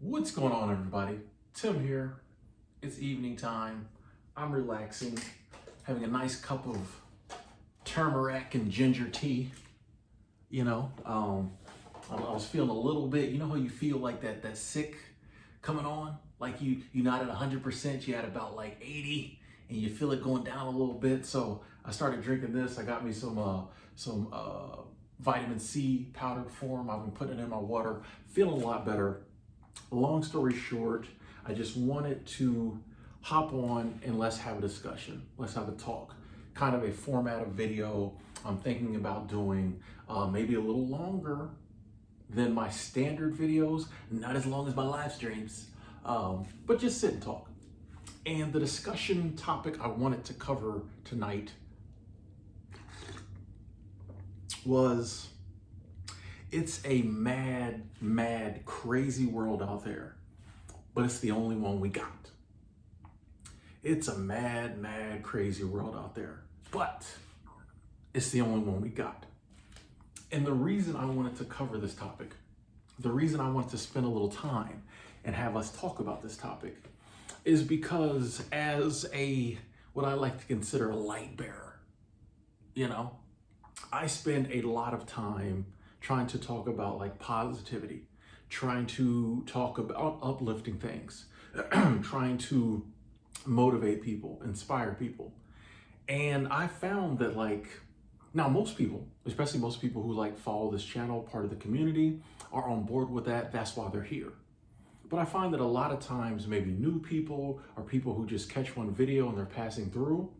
What's going on, everybody? Tim here. It's evening time. I'm relaxing, having a nice cup of turmeric and ginger tea. You know, I was feeling a little bit. You know how you feel like that sick coming on, like you're not at 100%. You had about like 80, and you feel it going down a little bit. So I started drinking this. I got me some vitamin C powdered form. I've been putting it in my water. Feeling a lot better. Long story short, I just wanted to hop on and let's have a discussion. Let's have a talk. Kind of a format of video I'm thinking about doing, maybe a little longer than my standard videos, not as long as my live streams, but just sit and talk. And the discussion topic I wanted to cover tonight was, it's a mad, mad, crazy world out there, but it's the only one we got. It's a mad, mad, crazy world out there, but it's the only one we got. And the reason I wanted to cover this topic, the reason I wanted to spend a little time and have us talk about this topic, is because as what I like to consider a light bearer, I spend a lot of time trying to talk about like positivity, trying to talk about uplifting things, trying to motivate people, inspire people. And I found that now most people, especially most people who follow this channel, part of the community, are on board with that. That's why they're here. But I find that a lot of times, maybe new people or people who just catch one video and they're passing through,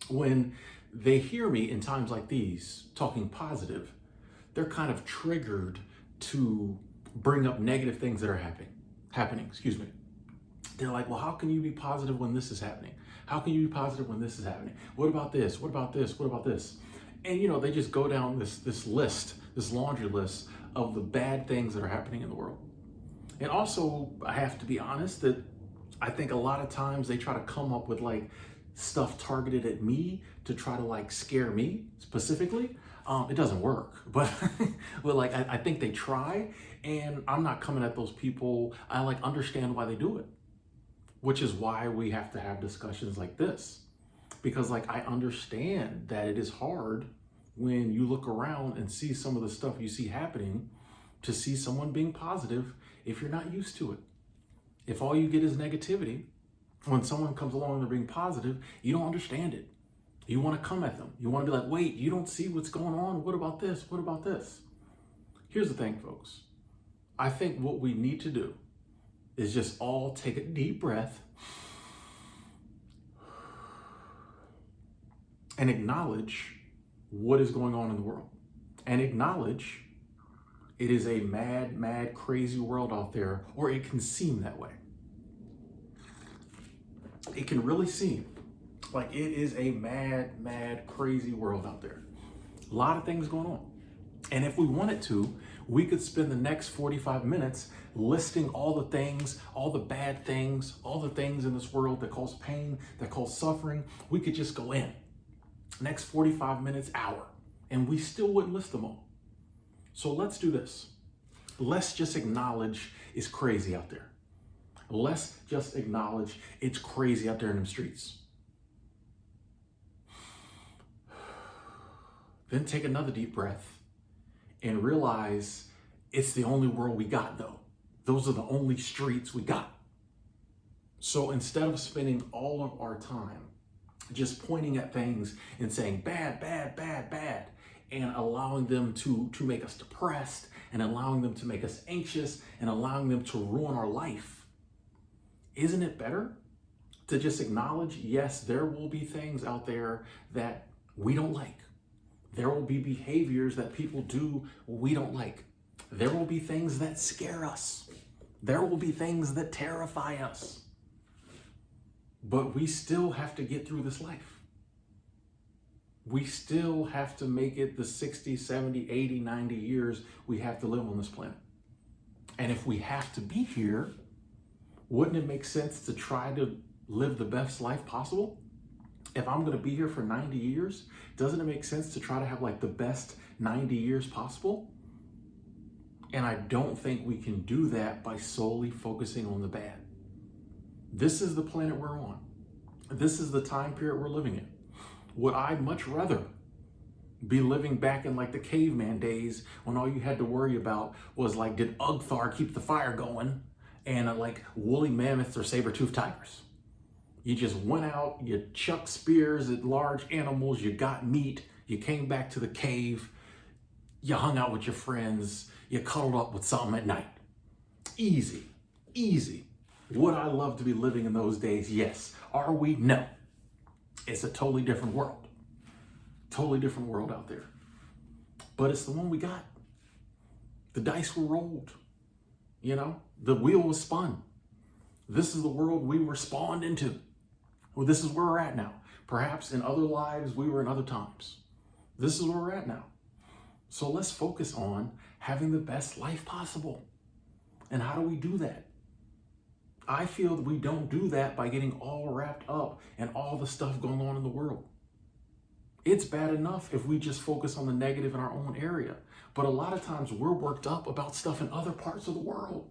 when they hear me in times like these talking positive, they're kind of triggered to bring up negative things that are happening. They're like, well, how can you be positive when this is happening? How can you be positive when this is happening? What about this? What about this? What about this? And they just go down this list, this laundry list of the bad things that are happening in the world. And also, I have to be honest that I think a lot of times they try to come up with stuff targeted at me to try to scare me specifically. It doesn't work, but I think they try, and I'm not coming at those people. I understand why they do it, which is why we have to have discussions like this, because I understand that it is hard when you look around and see some of the stuff you see happening to see someone being positive if you're not used to it. If all you get is negativity, when someone comes along and they're being positive, you don't understand it. You want to come at them. You want to be like, wait, you don't see what's going on? What about this? What about this? Here's the thing, folks. I think what we need to do is just all take a deep breath and acknowledge what is going on in the world. And acknowledge it is a mad, mad, crazy world out there, or it can seem that way. It can really seem like it is a mad, mad, crazy world out there. A lot of things going on. And if we wanted to, we could spend the next 45 minutes listing all the things, all the bad things, all the things in this world that cause pain, that cause suffering. We could just go in. Next 45 minutes, hour, and we still wouldn't list them all. So let's do this. Let's just acknowledge it's crazy out there. Let's just acknowledge it's crazy out there in the streets. Then take another deep breath and realize it's the only world we got, though. Those are the only streets we got. So instead of spending all of our time just pointing at things and saying bad, bad, bad, bad, and allowing them to make us depressed, and allowing them to make us anxious, and allowing them to ruin our life, isn't it better to just acknowledge, yes, there will be things out there that we don't like. There will be behaviors that people do we don't like. There will be things that scare us. There will be things that terrify us. But we still have to get through this life. We still have to make it the 60, 70, 80, 90 years we have to live on this planet. And if we have to be here, wouldn't it make sense to try to live the best life possible? If I'm going to be here for 90 years, doesn't it make sense to try to have the best 90 years possible? And I don't think we can do that by solely focusing on the bad. This is the planet we're on. This is the time period we're living in. Would I much rather be living back in like the caveman days when all you had to worry about was like, did Ugthar keep the fire going? And like woolly mammoths or saber-toothed tigers. You just went out, you chucked spears at large animals, you got meat, you came back to the cave, you hung out with your friends, you cuddled up with something at night. Easy, easy. Would I love to be living in those days? Yes. Are we? No. It's a totally different world. Totally different world out there. But it's the one we got. The dice were rolled. You know, the wheel was spun. This is the world we were spawned into. Well, this is where we're at now. Perhaps in other lives, we were in other times. This is where we're at now. So let's focus on having the best life possible. And how do we do that? I feel that we don't do that by getting all wrapped up in all the stuff going on in the world. It's bad enough if we just focus on the negative in our own area. But a lot of times we're worked up about stuff in other parts of the world.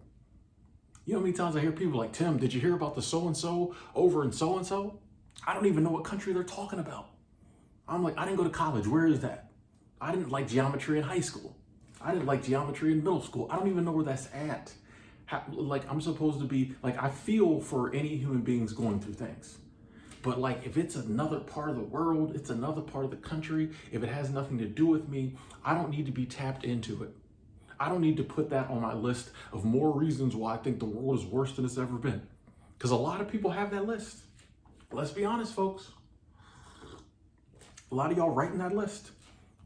You know how many times I hear people like, Tim, did you hear about the so-and-so over in so-and-so? I don't even know what country they're talking about. I'm like, I didn't go to college. Where is that? I didn't like geometry in high school. I didn't like geometry in middle school. I don't even know where that's at. Like, I'm supposed to be, like, I feel for any human beings going through things. But like, if it's another part of the world, it's another part of the country, if it has nothing to do with me, I don't need to be tapped into it. I don't need to put that on my list of more reasons why I think the world is worse than it's ever been. Because a lot of people have that list. Let's be honest, folks. A lot of y'all writing that list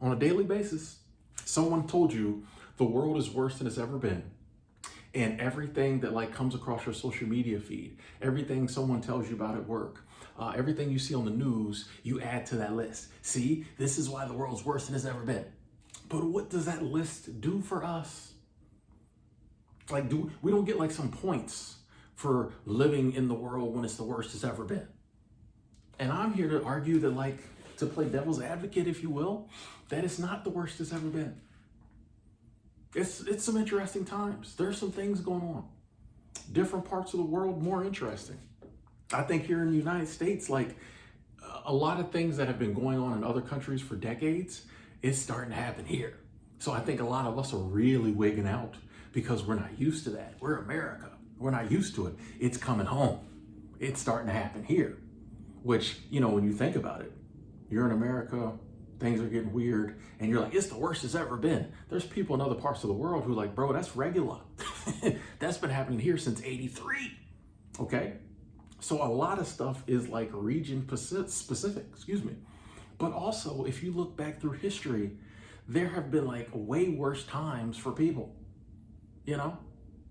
on a daily basis. Someone told you the world is worse than it's ever been. And everything that like comes across your social media feed, everything someone tells you about at work, everything you see on the news, you add to that list. See, this is why the world's worse than it's ever been. But what does that list do for us? Like, we don't get like some points for living in the world when it's the worst it's ever been. And I'm here to argue that, like, to play devil's advocate, if you will, that it's not the worst it's ever been. It's some interesting times. There's some things going on. Different parts of the world more interesting. I think here in the United States, like a lot of things that have been going on in other countries for decades, it's starting to happen here. So I think a lot of us are really wigging out because we're not used to that. We're America. We're not used to it. It's coming home. It's starting to happen here, which, you know, when you think about it, you're in America, things are getting weird, and you're like, it's the worst it's ever been. There's people in other parts of the world who are like, bro, that's regular. That's been happening here since '83, okay? So a lot of stuff is like region specific, But also, if you look back through history, there have been like way worse times for people, you know?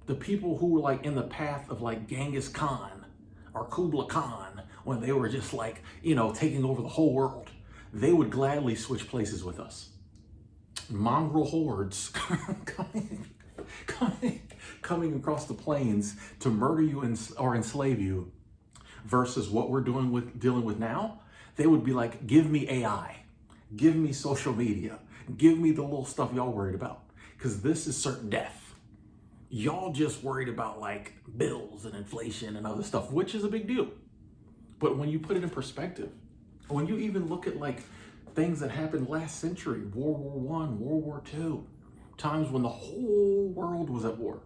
The people who were like in the path of like Genghis Khan or Kublai Khan, when they were just like, you know, taking over the whole world, they would gladly switch places with us. Mongrel hordes coming across the plains to murder you or enslave you versus what we're dealing with now, they would be like, give me AI, give me social media, give me the little stuff y'all worried about, because this is certain death. Y'all just worried about like bills and inflation and other stuff, which is a big deal. But when you put it in perspective, when you even look at like things that happened last century, World War I, World War II, times when the whole world was at war.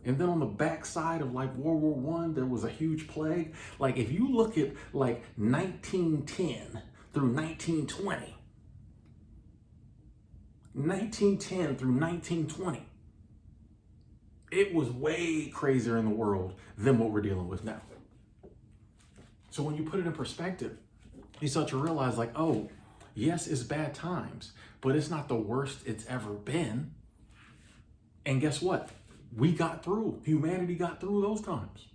And then on the backside of like World War I, there was a huge plague. Like if you look at like 1910 through 1920, 1910 through 1920, it was way crazier in the world than what we're dealing with now. So when you put it in perspective, you start to realize like, oh, yes, it's bad times, but it's not the worst it's ever been. And guess what? We got through. Humanity got through those times.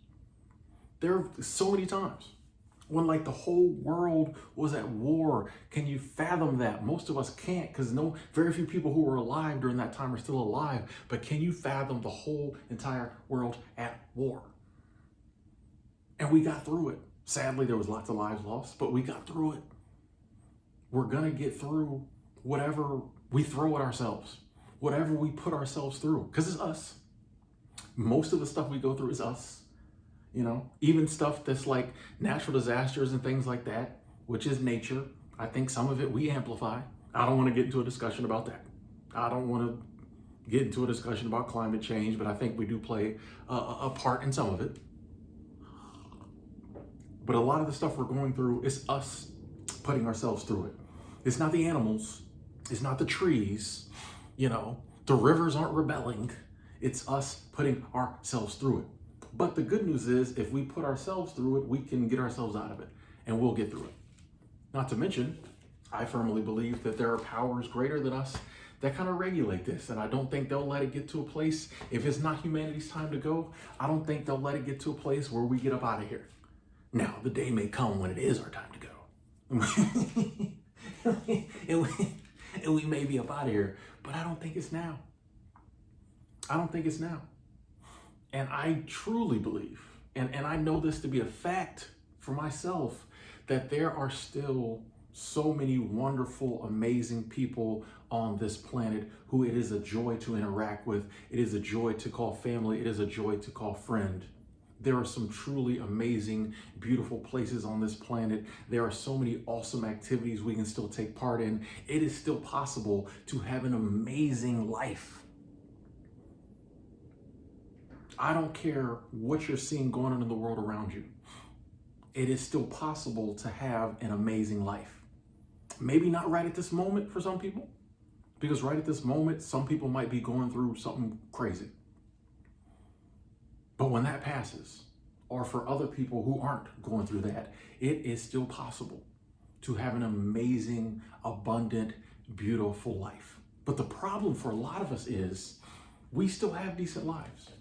There are so many times when like the whole world was at war. Can you fathom that? Most of us can't, because very few people who were alive during that time are still alive. But can you fathom the whole entire world at war? And we got through it. Sadly, there was lots of lives lost, but we got through it. We're gonna get through whatever we throw at ourselves. whatever we put ourselves through, because it's us. Most of the stuff we go through is us. Even stuff that's like natural disasters and things like that, which is nature. I think some of it we amplify. I don't want to get into a discussion about that. I don't want to get into a discussion about climate change, but I think we do play a part in some of it. But a lot of the stuff we're going through is us putting ourselves through it. It's not the animals. It's not the trees. The rivers aren't rebelling. It's us putting ourselves through it. But the good news is, if we put ourselves through it, we can get ourselves out of it, and we'll get through it. Not to mention, I firmly believe that there are powers greater than us that kind of regulate this, and I don't think they'll let it get to a place, if it's not humanity's time to go, I don't think they'll let it get to a place where we get up out of here. Now, the day may come when it is our time to go. and we may be up out of here, but I don't think it's now. I don't think it's now. And I truly believe, and I know this to be a fact for myself, that there are still so many wonderful, amazing people on this planet who it is a joy to interact with. It is a joy to call family. It is a joy to call friend. There are some truly amazing, beautiful places on this planet. There are so many awesome activities we can still take part in. It is still possible to have an amazing life. I don't care what you're seeing going on in the world around you. It is still possible to have an amazing life. Maybe not right at this moment for some people, because right at this moment, some people might be going through something crazy. But when that passes, or for other people who aren't going through that, it is still possible to have an amazing, abundant, beautiful life. But the problem for a lot of us is we still have decent lives.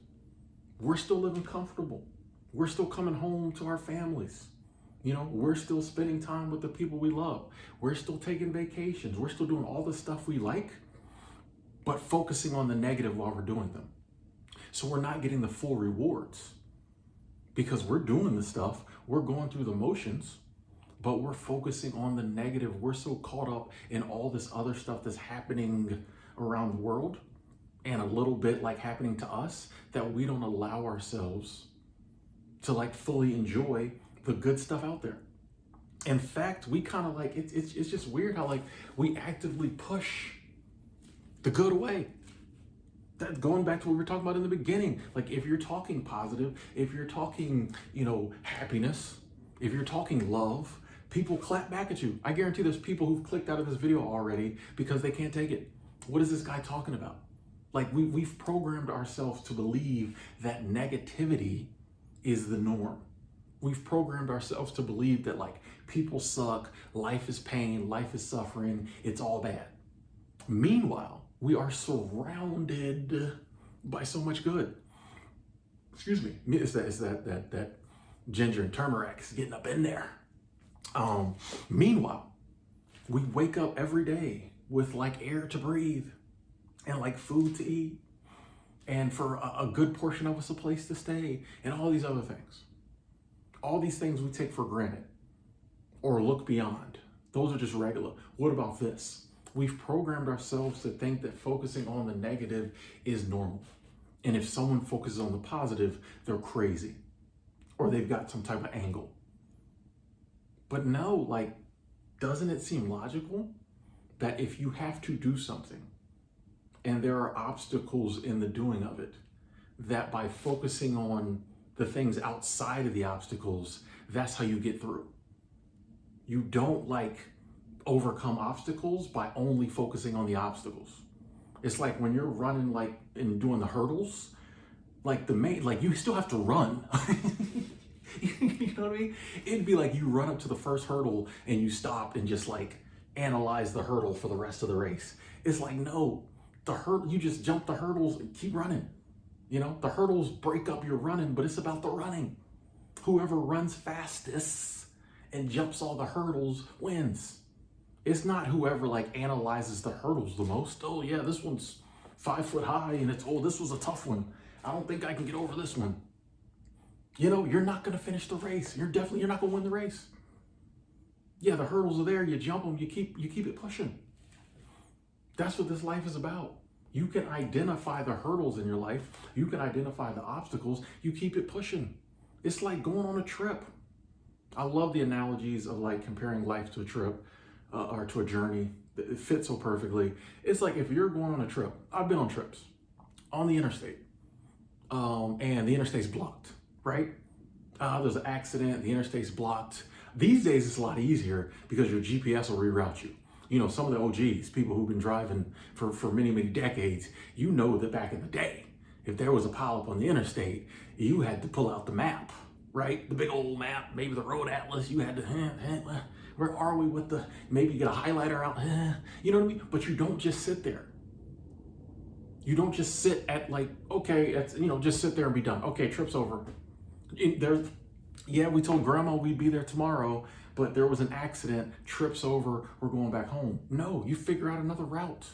We're still living comfortable. We're still coming home to our families. We're still spending time with the people we love. We're still taking vacations. We're still doing all the stuff we like, but focusing on the negative while we're doing them. So we're not getting the full rewards because we're doing the stuff. We're going through the motions, but we're focusing on the negative. We're so caught up in all this other stuff that's happening around the world and a little bit like happening to us that we don't allow ourselves to fully enjoy the good stuff out there. In fact, we kind of it's just weird how we actively push the good away. That going back to what we were talking about in the beginning, if you're talking positive, if you're talking, happiness, if you're talking love, people clap back at you. I guarantee there's people who've clicked out of this video already because they can't take it. What is this guy talking about? We've programmed ourselves to believe that negativity is the norm. We've programmed ourselves to believe that people suck, life is pain, life is suffering, it's all bad. Meanwhile, we are surrounded by so much good. Excuse me, it's that ginger and turmeric is getting up in there. Meanwhile, we wake up every day with air to breathe and food to eat, and for a good portion of us a place to stay, and all these other things. All these things we take for granted or look beyond. Those are just regular. What about this? We've programmed ourselves to think that focusing on the negative is normal. And if someone focuses on the positive, they're crazy or they've got some type of angle. But no, doesn't it seem logical that if you have to do something and there are obstacles in the doing of it, that by focusing on the things outside of the obstacles, that's how you get through. You don't overcome obstacles by only focusing on the obstacles. It's like when you're running and doing the hurdles, you still have to run. You know what I mean? It'd be like you run up to the first hurdle and you stop and just analyze the hurdle for the rest of the race. It's no, you just jump the hurdles and keep running. The hurdles break up your running, but it's about the running. Whoever runs fastest and jumps all the hurdles wins. It's not whoever analyzes the hurdles the most. Oh yeah, this one's 5 foot high and this was a tough one. I don't think I can get over this one. You're not going to finish the race. You're not going to win the race. Yeah, the hurdles are there. You jump them. You keep it pushing. That's what this life is about. You can identify the hurdles in your life. You can identify the obstacles. You keep it pushing. It's like going on a trip. I love the analogies of like comparing life to a trip or to a journey. It fits so perfectly. It's like if you're going on a trip. I've been on trips on the interstate, and the interstate's blocked, right? There's an accident, the interstate's blocked. These days, it's a lot easier because your GPS will reroute you. You know, some of the OGs, people who've been driving for many, many decades, you know that back in the day, if there was a pileup on the interstate, you had to pull out the map, right? The big old map, maybe the road atlas, you had to, where are we with the, maybe get a highlighter out, you know what I mean? But you don't just sit there. You don't just sit at like, okay, it's, you know, just sit there and be done. Okay, trip's over. Yeah, we told grandma we'd be there tomorrow, but there was an accident, trip's over, we're going back home. No, you figure out another route.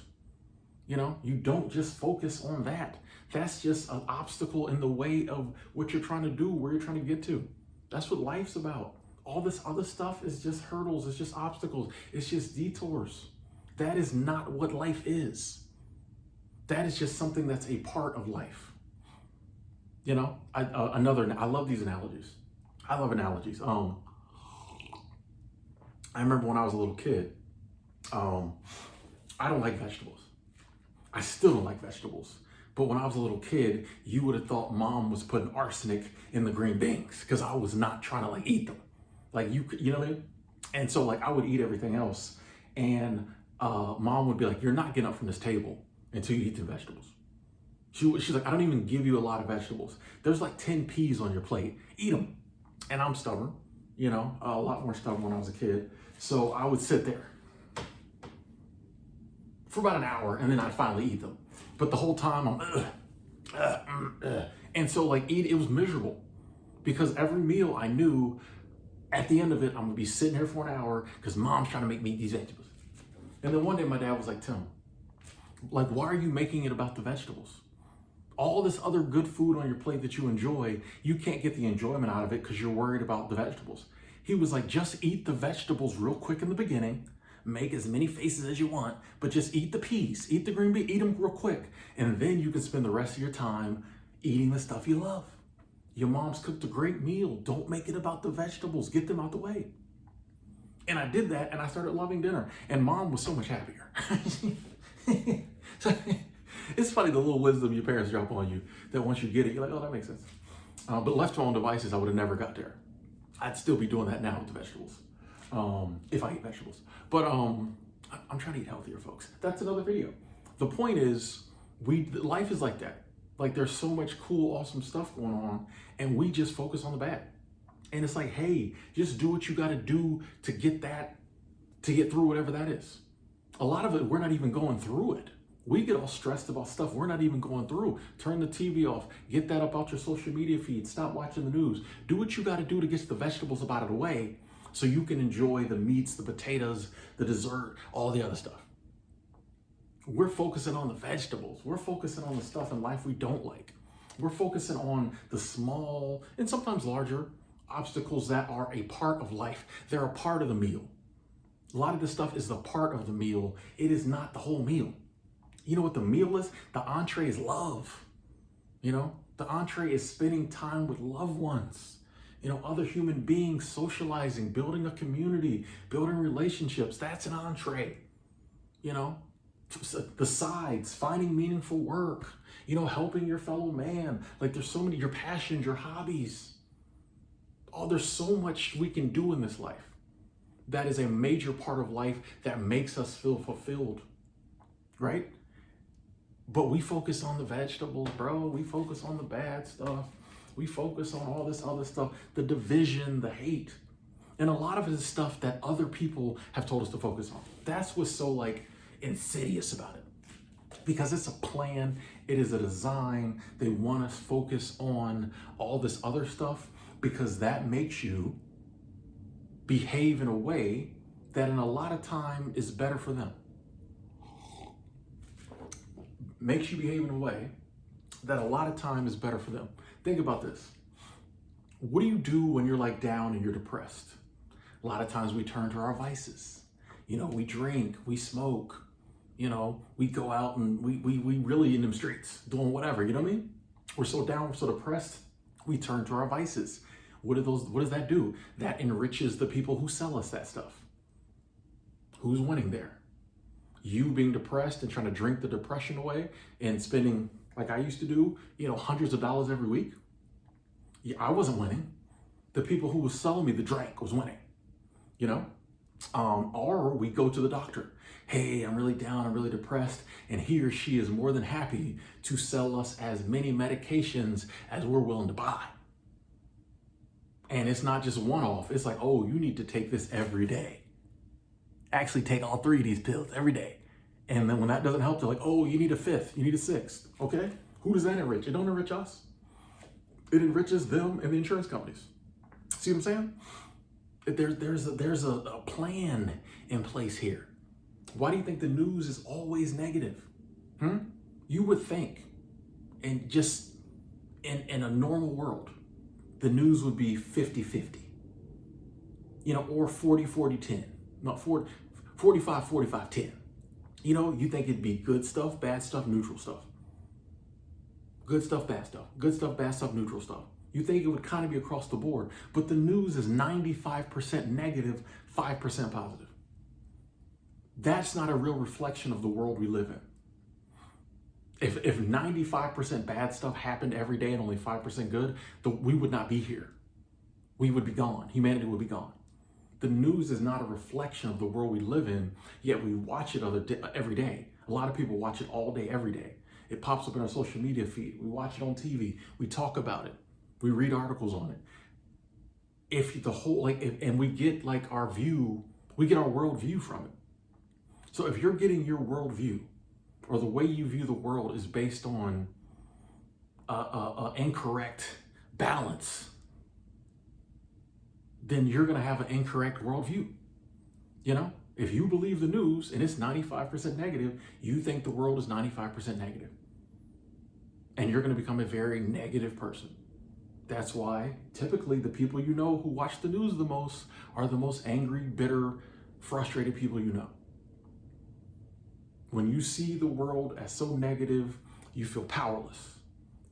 You know, you don't just focus on that. That's just an obstacle in the way of what you're trying to do, where you're trying to get to. That's what life's about. All this other stuff is just hurdles, it's just obstacles, it's just detours. That is not what life is. That is just something that's a part of life. You know, I love these analogies. I love analogies. I remember when I was a little kid, I don't like vegetables. I still don't like vegetables. But when I was a little kid, you would have thought mom was putting arsenic in the green beans because I was not trying to like eat them. Like you know what I mean? And so like I would eat everything else. And mom would be like, you're not getting up from this table until you eat the vegetables. She's like, I don't even give you a lot of vegetables. There's like 10 peas on your plate. Eat them. And I'm stubborn, you know, a lot more stubborn when I was a kid. So I would sit there for about an hour and then I'd finally eat them. But the whole time I'm, and so like it was miserable because every meal I knew at the end of it, I'm gonna be sitting here for an hour because mom's trying to make me eat these vegetables. And then one day my dad was like, Tim, like, why are you making it about the vegetables? All this other good food on your plate that you enjoy, you can't get the enjoyment out of it because you're worried about the vegetables. He was like, just eat the vegetables real quick in the beginning, make as many faces as you want, but just eat the peas, eat the green beans, eat them real quick. And then you can spend the rest of your time eating the stuff you love. Your mom's cooked a great meal. Don't make it about the vegetables. Get them out the way. And I did that and I started loving dinner. And mom was so much happier. So, it's funny the little wisdom your parents drop on you that once you get it, you're like, oh, that makes sense. But left to my own devices, I would have never got there. I'd still be doing that now with the vegetables, if I eat vegetables. But I'm trying to eat healthier, folks. That's another video. The point is, life is like that. Like there's so much cool, awesome stuff going on, and we just focus on the bad. And it's like, hey, just do what you got to do to get through whatever that is. A lot of it, we're not even going through it. We get all stressed about stuff we're not even going through. Turn the TV off. Get that up out your social media feed. Stop watching the news. Do what you got to do to get the vegetables up out of the way so you can enjoy the meats, the potatoes, the dessert, all the other stuff. We're focusing on the vegetables. We're focusing on the stuff in life we don't like. We're focusing on the small and sometimes larger obstacles that are a part of life. They're a part of the meal. A lot of this stuff is the part of the meal. It is not the whole meal. You know what the meal is? The entree is love. You know, the entree is spending time with loved ones, you know, other human beings, socializing, building a community, building relationships. That's an entree. You know, the sides, finding meaningful work, you know, helping your fellow man. Like there's so many, your passions, your hobbies. Oh, there's so much we can do in this life. That is a major part of life that makes us feel fulfilled, right? But we focus on the vegetables, bro. We focus on the bad stuff. We focus on all this other stuff, the division, the hate. And a lot of it is stuff that other people have told us to focus on. That's what's so like insidious about it. Because it's a plan, it is a design. They want us to focus on all this other stuff because that makes you behave in a way that in a lot of time is better for them. Makes you behave in a way that a lot of time is better for them. Think about this. What do you do when you're like down and you're depressed? A lot of times we turn to our vices. You know, we drink, we smoke, We go out and we really in them streets doing whatever, you know what I mean? We're so down, we're so depressed, we turn to our vices. What does that do? That enriches the people who sell us that stuff. Who's winning there? You being depressed and trying to drink the depression away and spending, like I used to do, hundreds of dollars every week. Yeah, I wasn't winning. The people who was selling me the drink was winning, you know? Or we go to the doctor. Hey, I'm really down, I'm really depressed. And he or she is more than happy to sell us as many medications as we're willing to buy. And it's not just one-off. It's like, oh, you need to take this every day. Actually take all 3 of these pills every day. And then when that doesn't help, they're like, oh, you need a 5th, you need a 6th. Okay? Who does that enrich? It don't enrich us. It enriches them and the insurance companies. See what I'm saying? There's a plan in place here. Why do you think the news is always negative? You would think, and just in a normal world, the news would be 50-50, or 40-40-10, not 45-45-10. You think it'd be good stuff, bad stuff, neutral stuff. Good stuff, bad stuff. Good stuff, bad stuff, neutral stuff. You think it would kind of be across the board, but the news is 95% negative, 5% positive. That's not a real reflection of the world we live in. If 95% bad stuff happened every day and only 5% good, we would not be here. We would be gone. Humanity would be gone. The news is not a reflection of the world we live in, yet we watch it every day. A lot of people watch it all day, every day. It pops up in our social media feed. We watch it on TV. We talk about it. We read articles on it. And we get our view, we get our worldview from it. So if you're getting your worldview, or the way you view the world is based on incorrect balance, then you're going to have an incorrect worldview. If you believe the news and it's 95% negative, you think the world is 95% negative. And you're going to become a very negative person. That's why typically the people who watch the news the most are the most angry, bitter, frustrated people you know. When you see the world as so negative, you feel powerless.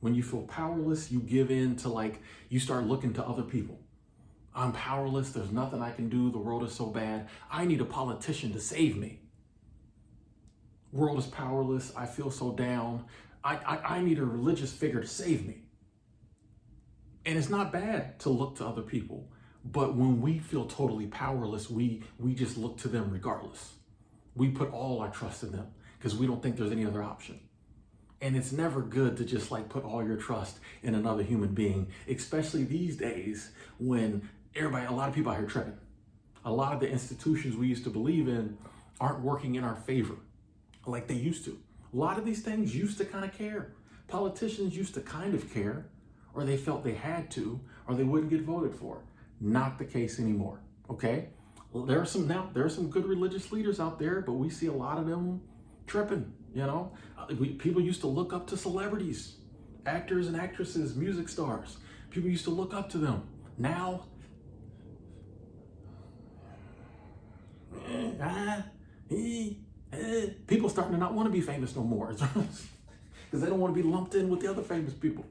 When you feel powerless, you give in to you start looking to other people. I'm powerless. There's nothing I can do. The world is so bad. I need a politician to save me. World is powerless. I feel so down. I need a religious figure to save me. And it's not bad to look to other people. But when we feel totally powerless, we just look to them regardless. We put all our trust in them because we don't think there's any other option. And it's never good to just put all your trust in another human being, especially these days when a lot of people out here tripping. A lot of the institutions we used to believe in aren't working in our favor like they used to. A lot of these things used to kind of care. Politicians used to kind of care, or they felt they had to, or they wouldn't get voted for. Not the case anymore, okay? There are some good religious leaders out there, but we see a lot of them tripping, People used to look up to celebrities, actors and actresses, music stars. People used to look up to them. Now, people starting to not want to be famous no more because they don't want to be lumped in with the other famous people.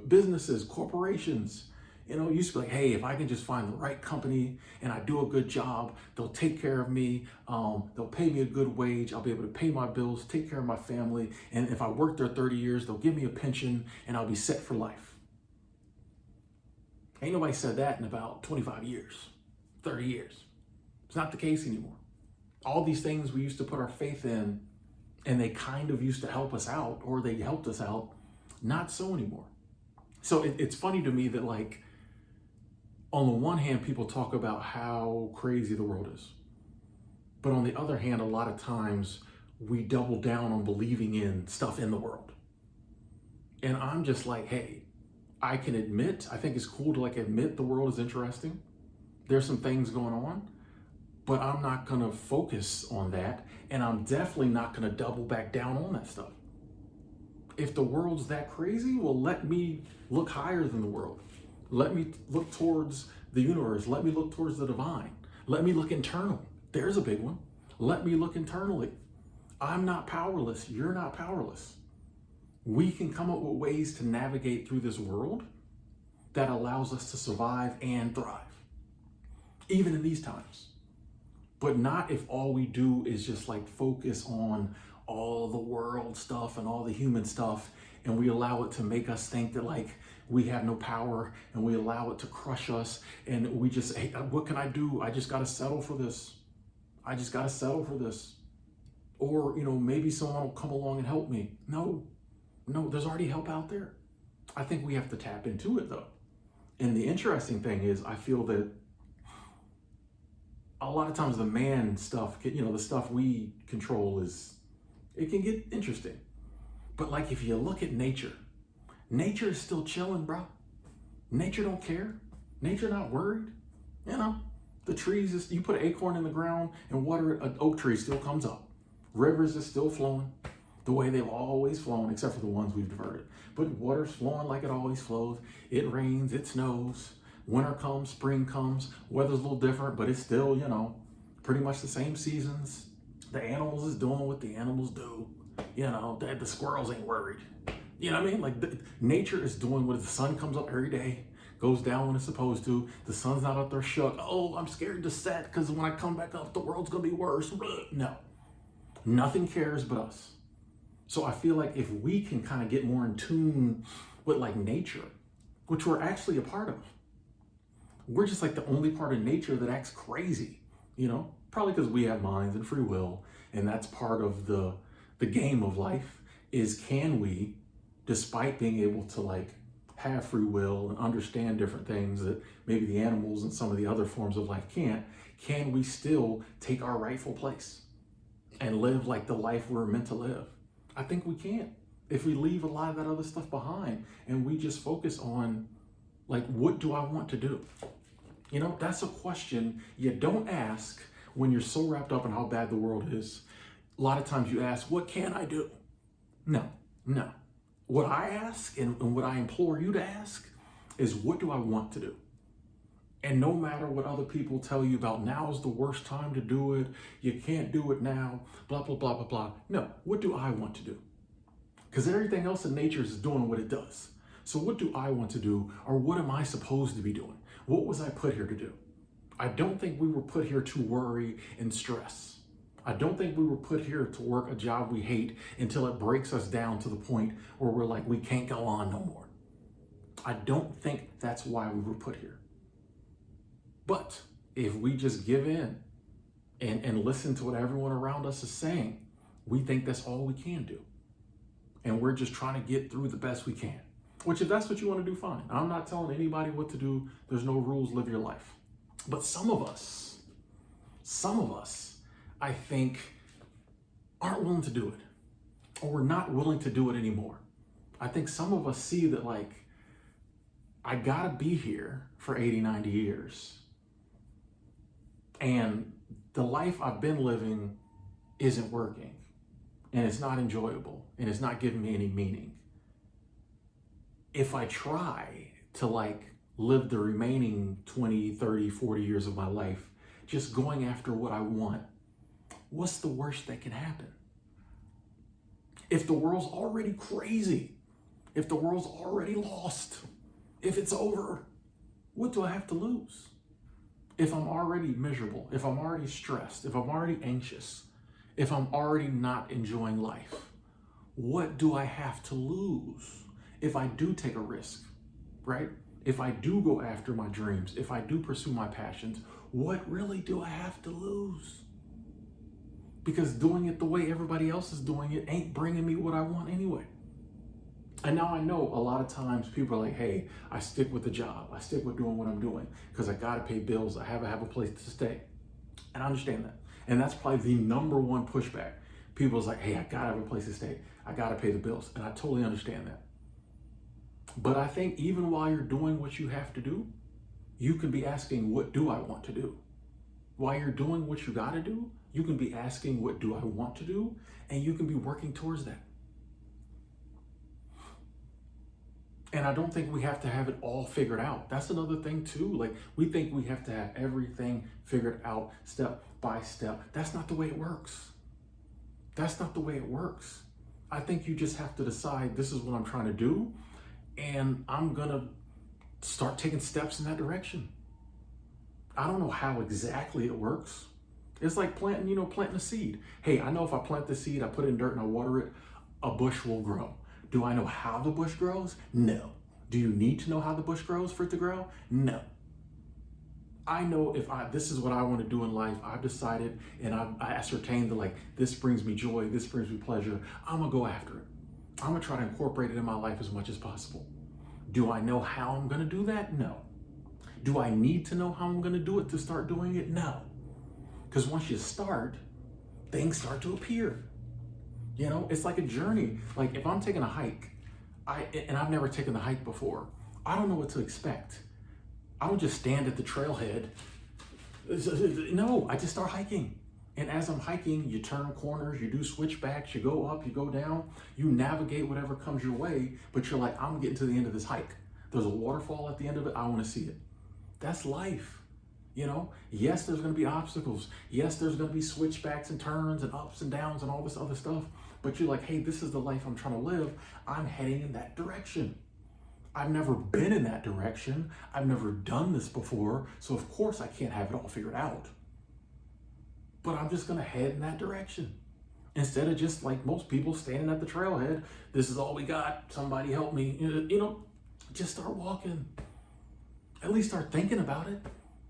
Businesses, corporations, used to be like, hey, if I can just find the right company and I do a good job, they'll take care of me. They'll pay me a good wage. I'll be able to pay my bills, take care of my family. And if I work there 30 years, they'll give me a pension and I'll be set for life. Ain't nobody said that in about 25 years, 30 years. It's not the case anymore. All these things we used to put our faith in and they kind of used to help us out, or they helped us out, not so anymore. So it's funny to me that on the one hand, people talk about how crazy the world is. But on the other hand, a lot of times we double down on believing in stuff in the world. And I'm just like, hey, I think it's cool to admit the world is interesting. There's some things going on, but I'm not gonna focus on that. And I'm definitely not gonna double back down on that stuff. If the world's that crazy, well, let me look higher than the world. Let me look towards the universe. Let me look towards the divine. Let me look internal. There's a big one. Let me look internally. I'm not powerless. You're not powerless. We can come up with ways to navigate through this world that allows us to survive and thrive, even in these times. But not if all we do is just like focus on all the world stuff and all the human stuff, and we allow it to make us think that like we have no power, and we allow it to crush us, and we just, hey, what can I do? I just got to settle for this. I just got to settle for this. Or, maybe someone will come along and help me. No, there's already help out there. I think we have to tap into it though. And the interesting thing is, I feel that a lot of times the man stuff, the stuff we control it can get interesting. But like if you look at nature is still chilling, bro. Nature don't care. Nature not worried. The trees, you put an acorn in the ground and water it, an oak tree still comes up. Rivers are still flowing the way they've always flown, except for the ones we've diverted. But water's flowing like it always flows. It rains, it snows. Winter comes, spring comes. Weather's a little different, but it's still, pretty much the same seasons. The animals is doing what the animals do. The squirrels ain't worried. You know what I mean? Like nature is doing what the sun comes up every day, goes down when it's supposed to. The sun's not up there shook. Oh, I'm scared to set because when I come back up, the world's gonna be worse. No, nothing cares but us. So I feel like if we can kind of get more in tune with like nature, which we're actually a part of, we're just like the only part of nature that acts crazy, probably because we have minds and free will. And that's part of the game of life is, can we, despite being able to like have free will and understand different things that maybe the animals and some of the other forms of life can't, can we still take our rightful place and live like the life we're meant to live? I think we can. If we leave a lot of that other stuff behind and we just focus on like, what do I want to do? That's a question you don't ask when you're so wrapped up in how bad the world is. A lot of times you ask, what can I do? No. What I ask and what I implore you to ask is, what do I want to do? And no matter what other people tell you about, now's the worst time to do it, you can't do it now, blah, blah, blah, blah, blah. No, what do I want to do? Because everything else in nature is doing what it does. So what do I want to do, or what am I supposed to be doing? What was I put here to do? I don't think we were put here to worry and stress. I don't think we were put here to work a job we hate until it breaks us down to the point where we're like, we can't go on no more. I don't think that's why we were put here. But if we just give in and listen to what everyone around us is saying, we think that's all we can do. And we're just trying to get through the best we can. Which, if that's what you want to do, fine. I'm not telling anybody what to do. There's no rules, live your life. But some of us, I think, aren't willing to do it. Or we're not willing to do it anymore. I think some of us see that like, I gotta be here for 80, 90 years. And the life I've been living isn't working. And it's not enjoyable. And it's not giving me any meaning. If I try to like live the remaining 20, 30, 40 years of my life, just going after what I want, what's the worst that can happen? If the world's already crazy, if the world's already lost, if it's over, what do I have to lose? If I'm already miserable, if I'm already stressed, if I'm already anxious, if I'm already not enjoying life, what do I have to lose if I do take a risk, right? If I do go after my dreams, if I do pursue my passions, what really do I have to lose? Because doing it the way everybody else is doing it ain't bringing me what I want anyway. And now I know a lot of times people are like, hey, I stick with the job. I stick with doing what I'm doing because I got to pay bills. I have to have a place to stay. And I understand that. And that's probably the number one pushback. People's like, hey, I got to have a place to stay. I got to pay the bills. And I totally understand that. But I think even while you're doing what you have to do, you can be asking, what do I want to do? While you're doing what you got to do, you can be asking, what do I want to do? And you can be working towards that. And I don't think we have to have it all figured out. That's another thing too. Like, we think we have to have everything figured out step by step. That's not the way it works. That's not the way it works. I think you just have to decide, this is what I'm trying to do, and I'm gonna start taking steps in that direction. I don't know how exactly it works. It's like planting a seed. Hey, I know if I plant the seed, I put it in dirt and I water it, a bush will grow. Do I know how the bush grows? No. Do you need to know how the bush grows for it to grow? No. I know this is what I want to do in life. I've decided and I ascertained that, like, this brings me joy, this brings me pleasure. I'm gonna go after it. I'm gonna try to incorporate it in my life as much as possible. Do I know how I'm gonna do that? No. Do I need to know how I'm gonna do it to start doing it? No. Because once you start, things start to appear. It's like a journey. Like, if I'm taking a hike, and I've never taken the hike before, I don't know what to expect. I don't just stand at the trailhead. No, I just start hiking. And as I'm hiking, you turn corners, you do switchbacks, you go up, you go down, you navigate whatever comes your way, but you're like, I'm getting to the end of this hike. There's a waterfall at the end of it, I want to see it. That's life. Yes, there's going to be obstacles. Yes, there's going to be switchbacks and turns and ups and downs and all this other stuff. But you're like, hey, this is the life I'm trying to live. I'm heading in that direction. I've never been in that direction. I've never done this before. So of course I can't have it all figured out. But I'm just going to head in that direction. Instead of just like most people standing at the trailhead, this is all we got. Somebody help me. Just start walking. At least start thinking about it.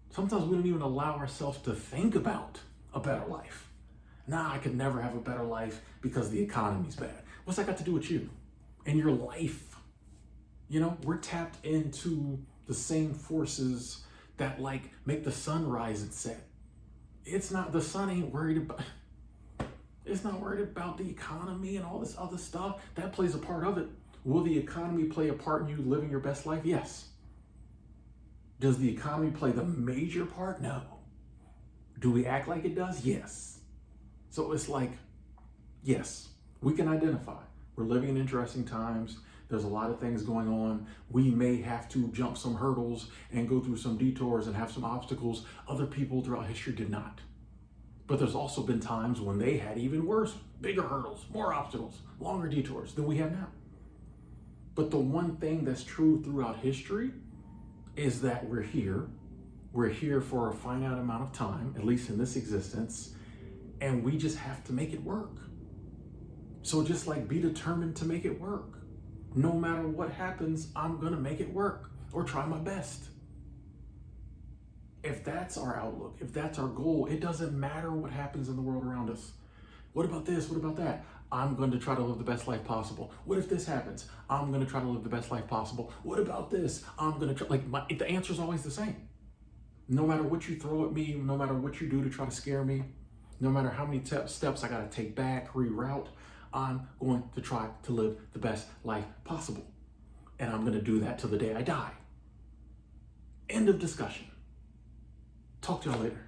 Sometimes we don't even allow ourselves to think about a better life. Nah, I could never have a better life because the economy's bad. What's that got to do with you and your life? We're tapped into the same forces that like make the sun rise and set. The sun ain't worried about, it's not worried about the economy and all this other stuff. That plays a part of it. Will the economy play a part in you living your best life? Yes. Does the economy play the major part? No. Do we act like it does? Yes. So it's like, yes, we can identify. We're living in interesting times. There's a lot of things going on. We may have to jump some hurdles and go through some detours and have some obstacles. Other people throughout history did not. But there's also been times when they had even worse, bigger hurdles, more obstacles, longer detours than we have now. But the one thing that's true throughout history is that we're here for a finite amount of time, at least in this existence, and we just have to make it work. So just like, be determined to make it work. No matter what happens, I'm gonna make it work or try my best. If that's our outlook, if that's our goal, it doesn't matter what happens in the world around us. What about this? What about that? I'm going to try to live the best life possible. What if this happens? I'm going to try to live the best life possible. What about this? I'm going to try, the answer is always the same. No matter what you throw at me, no matter what you do to try to scare me, no matter how many steps I got to take back, reroute, I'm going to try to live the best life possible. And I'm going to do that till the day I die. End of discussion. Talk to y'all later.